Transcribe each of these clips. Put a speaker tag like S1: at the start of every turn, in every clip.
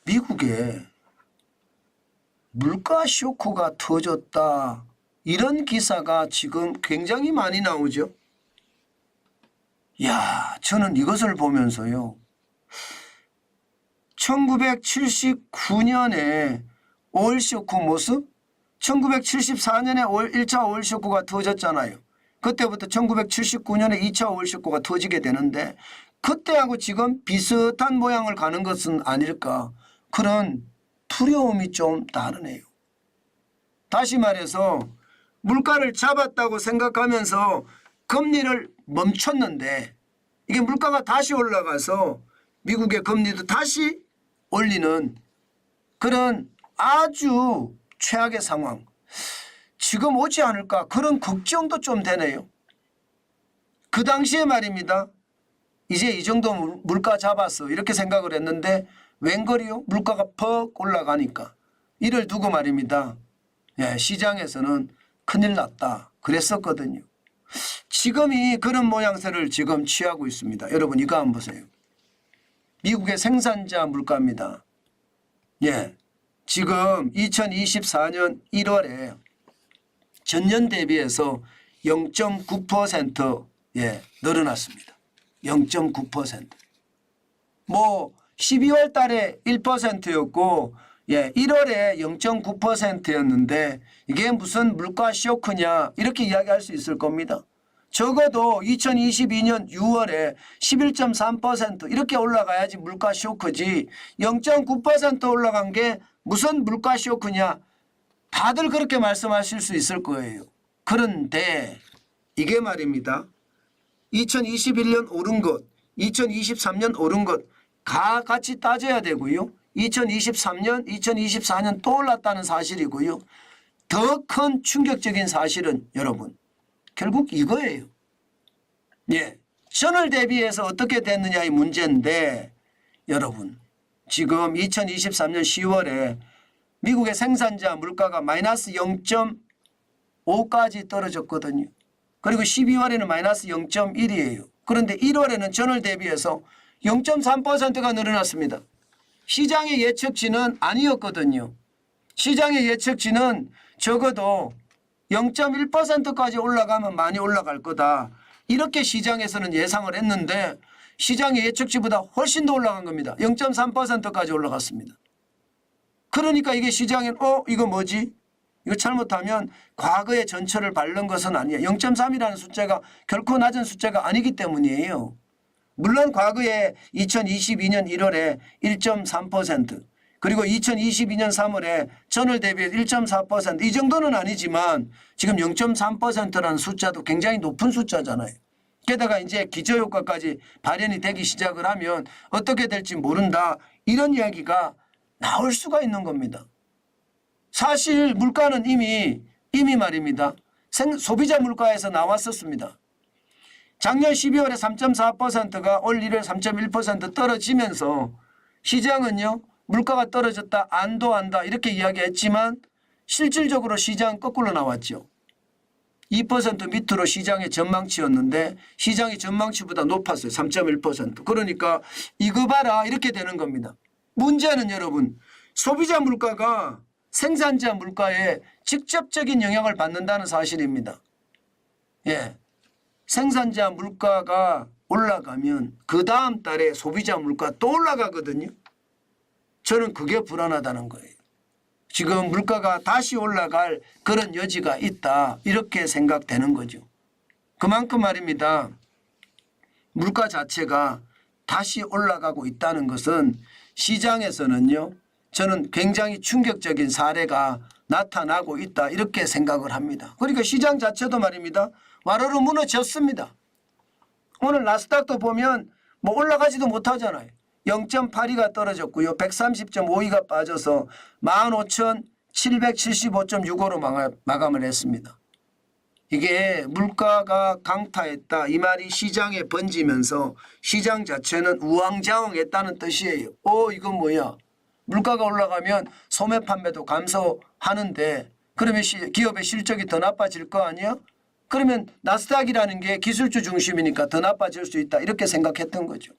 S1: 미국에 물가 쇼크가 터졌다. 이런 기사가 지금 굉장히 많이 나오죠. 야, 저는 이것을 보면서요. 1979년에 오일 쇼크 모습, 1974년에 1차 오일 쇼크가 터졌잖아요. 그때부터 1979년에 2차 오일 쇼크가 터지게 되는데 그때하고 지금 비슷한 모양을 가는 것은 아닐까. 그런 두려움이 좀 다르네요. 다시 말해서 물가를 잡았다고 생각하면서 금리를 멈췄는데 이게 물가가 다시 올라가서 미국의 금리도 다시 올리는 그런 아주 최악의 상황 지금 오지 않을까 그런 걱정도 좀 되네요. 그 당시에 말입니다. 이제 이 정도 물가 잡았어 이렇게 생각을 했는데 웬걸이요? 물가가 퍽 올라가니까 이를 두고 말입니다. 예, 시장에서는 큰일 났다 그랬었거든요. 지금이 그런 모양새를 지금 취하고 있습니다. 여러분 이거 한번 보세요. 미국의 생산자 물가입니다. 예, 지금 2024년 1월에 전년 대비해서 0.9% 예, 늘어났습니다. 0.9%. 뭐 12월 달에 1%였고 예, 1월에 0.9%였는데 이게 무슨 물가 쇼크냐 이렇게 이야기할 수 있을 겁니다. 적어도 2022년 6월에 11.3% 이렇게 올라가야지 물가 쇼크지 0.9% 올라간 게 무슨 물가 쇼크냐 다들 그렇게 말씀하실 수 있을 거예요. 그런데 이게 말입니다. 2021년 오른 것, 2023년 오른 것 다 같이 따져야 되고요. 2023년, 2024년 또 올랐다는 사실이고요. 더 큰 충격적인 사실은 여러분 결국 이거예요. 예, 전월 대비해서 어떻게 됐느냐의 문제인데 여러분 지금 2023년 10월에 미국의 생산자 물가가 마이너스 0.5까지 떨어졌거든요. 그리고 12월에는 마이너스 0.1이에요. 그런데 1월에는 전월 대비해서 0.3%가 늘어났습니다. 시장의 예측치는 아니었거든요. 시장의 예측치는 적어도 0.1%까지 올라가면 많이 올라갈 거다. 이렇게 시장에서는 예상을 했는데 시장의 예측치보다 훨씬 더 올라간 겁니다. 0.3%까지 올라갔습니다. 그러니까 이게 시장엔 이거 뭐지? 이거 잘못하면 과거의 전철을 밟는 것은 아니에요. 0.3이라는 숫자가 결코 낮은 숫자가 아니기 때문이에요. 물론 과거에 2022년 1월에 1.3% 그리고 2022년 3월에 전월 대비 1.4% 이 정도는 아니지만 지금 0.3%라는 숫자도 굉장히 높은 숫자잖아요. 게다가 이제 기저효과까지 발현이 되기 시작을 하면 어떻게 될지 모른다 이런 이야기가 나올 수가 있는 겁니다. 사실 물가는 이미 말입니다. 소비자 물가에서 나왔었습니다. 작년 12월에 3.4%가 올 1월 3.1% 떨어지면서 시장은요. 물가가 떨어졌다 안도한다 이렇게 이야기했지만 실질적으로 시장 거꾸로 나왔죠. 2% 밑으로 시장의 전망치였는데 시장의 전망치보다 높았어요. 3.1%. 그러니까 이거 봐라 이렇게 되는 겁니다. 문제는 여러분 소비자 물가가 생산자 물가에 직접적인 영향을 받는다는 사실입니다. 예, 생산자 물가가 올라가면 그 다음 달에 소비자 물가 또 올라가거든요. 저는 그게 불안하다는 거예요. 지금 물가가 다시 올라갈 그런 여지가 있다 이렇게 생각되는 거죠. 그만큼 말입니다. 물가 자체가 다시 올라가고 있다는 것은 시장에서는요. 저는 굉장히 충격적인 사례가 나타나고 있다 이렇게 생각을 합니다. 그러니까 시장 자체도 말입니다. 와르르 무너졌습니다. 오늘 나스닥도 보면 뭐 올라가지도 못하잖아요. 0.82가 떨어졌고요. 130.52가 빠져서 15,775.65로 마감을 했습니다. 이게 물가가 강타했다 이 말이 시장에 번지면서 시장 자체는 우왕좌왕했다는 뜻이에요. 이건 뭐야. 물가가 올라가면 소매 판매도 감소하는데 그러면 기업의 실적이 더 나빠질 거 아니야? 그러면 나스닥이라는 게 기술주 중심이니까 더 나빠질 수 있다 이렇게 생각했던 거죠.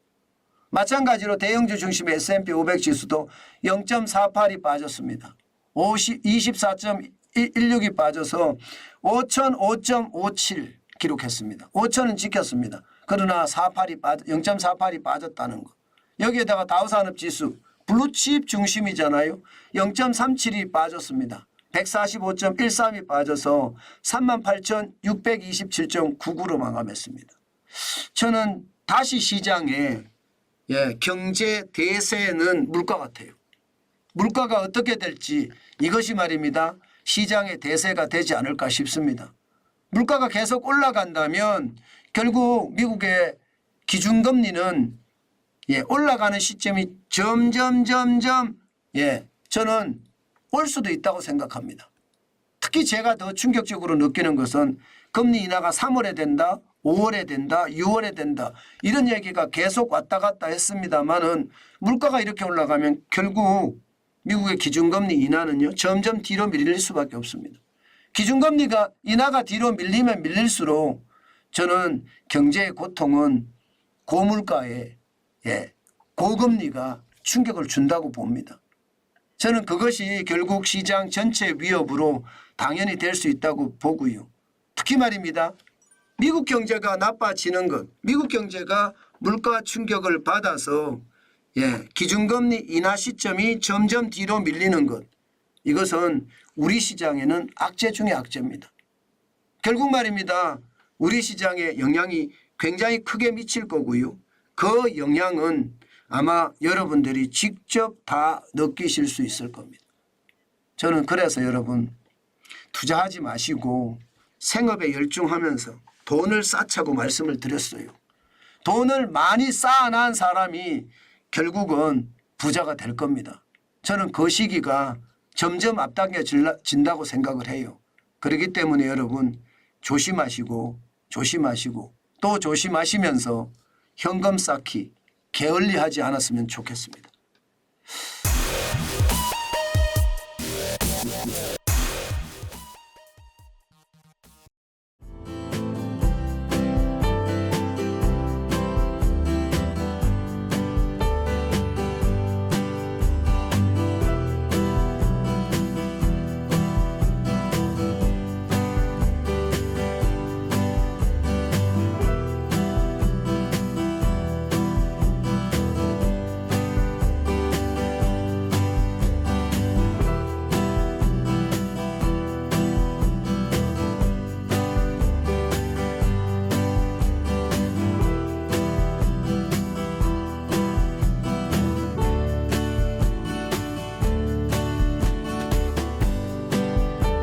S1: 마찬가지로 대형주 중심의 S&P 500 지수도 0.48이 빠졌습니다. 24.16이 빠져서 5,005.57 기록했습니다. 5,000은 지켰습니다. 그러나 0.48이 빠졌다는 것. 여기에다가 다우산업지수 블루칩 중심이잖아요. 0.37이 빠졌습니다. 145.13이 빠져서 38,627.99로 마감했습니다. 저는 다시 시장에 경제 대세는 물가 같아요. 물가가 어떻게 될지 이것이 말입니다. 시장의 대세가 되지 않을까 싶습니다. 물가가 계속 올라간다면 결국 미국의 기준금리는 올라가는 시점이 점점 저는 올 수도 있다고 생각합니다. 특히 제가 더 충격적으로 느끼는 것은 금리 인하가 3월에 된다, 5월에 된다, 6월에 된다 이런 얘기가 계속 왔다 갔다 했습니다마는 물가가 이렇게 올라가면 결국 미국의 기준금리 인하는요 점점 뒤로 밀릴 수밖에 없습니다. 기준금리가 인하가 뒤로 밀리면 밀릴수록 저는 경제의 고통은 고물가에 고금리가 충격을 준다고 봅니다. 저는 그것이 결국 시장 전체 위협으로 당연히 될 수 있다고 보고요. 특히 말입니다. 미국 경제가 나빠지는 것, 미국 경제가 물가 충격을 받아서 기준금리 인하 시점이 점점 뒤로 밀리는 것, 이것은 우리 시장에는 악재 중의 악재입니다. 결국 말입니다. 우리 시장에 영향이 굉장히 크게 미칠 거고요. 그 영향은 아마 여러분들이 직접 다 느끼실 수 있을 겁니다. 저는 그래서 여러분 투자하지 마시고 생업에 열중하면서 돈을 쌓자고 말씀을 드렸어요. 돈을 많이 쌓아놓은 사람이 결국은 부자가 될 겁니다. 저는 그 시기가 점점 앞당겨진다고 생각을 해요. 그렇기 때문에 여러분 조심하시고 또 조심하시면서 현금 쌓기 게을리하지 않았으면 좋겠습니다.